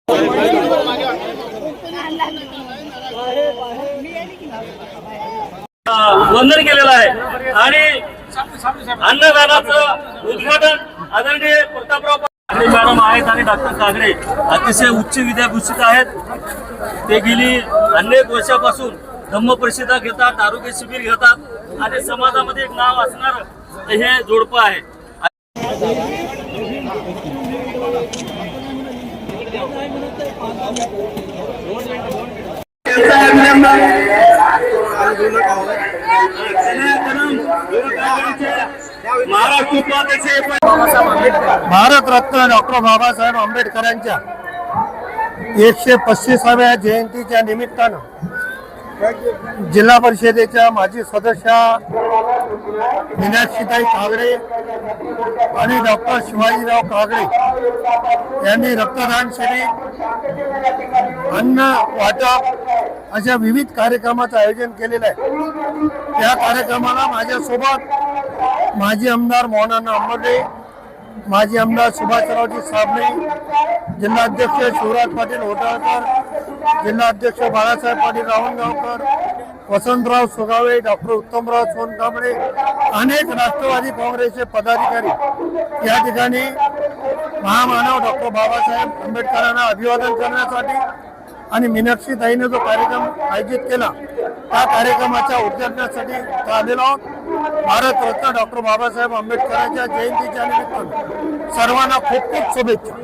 वंदन केलेलं आहे आणि अन्नदानाचं उद्घाटन आदरणीय प्रतापराव मॅडम आहेत आणि डॉक्टर कागडे अतिशय उच्च विद्याभूषित आहेत। ते गेली अनेक वर्षापासून धम्म परिषदा घेतात, आरोग्य शिबिर घेतात आणि समाजामध्ये एक नाव असणार हे जोडपं आहे। भारतरत्न डॉक्टर बाबासाहेब आंबेडकरांच्या 135व्या जयंतीच्या निमित्तानं जिल्हा परिषदेच्या माजी सदस्या मीनाक्षीताई कागडे आणि डॉक्टर शिवाजीराव कागडे यांनी रक्तदान शिबिर, अन्न वाटप अशा विविध कार्यक्रमाचं आयोजन केलेलं आहे। या कार्यक्रमाला माझ्यासोबत माजी आमदार मोहनअण्णा आंबर्डे, माजी आमदार सुभाषरावजी साबणे, जिल्हाध्यक्ष शिवराज पाटील होटाळकर, जिल्हाध्यक्ष बाळासाहेब पाटील रावणगावकर, वसंतराव सुगावे, डॉक्टर उत्तमराव सोनकांबळे, अनेक राष्ट्रवादी काँग्रेसचे पदाधिकारी या ठिकाणी महामानव डॉक्टर बाबासाहेब आंबेडकरांना अभिवादन करण्यासाठी आणि मीनाक्षीताईने जो कार्यक्रम आयोजित केला त्या कार्यक्रमाच्या उद्घाटनासाठी आलेलो आहोत। भारतरत्न डॉक्टर बाबासाहेब आंबेडकरांच्या जयंतीच्या निमित्तानं सर्वांना खूप खूप शुभेच्छा।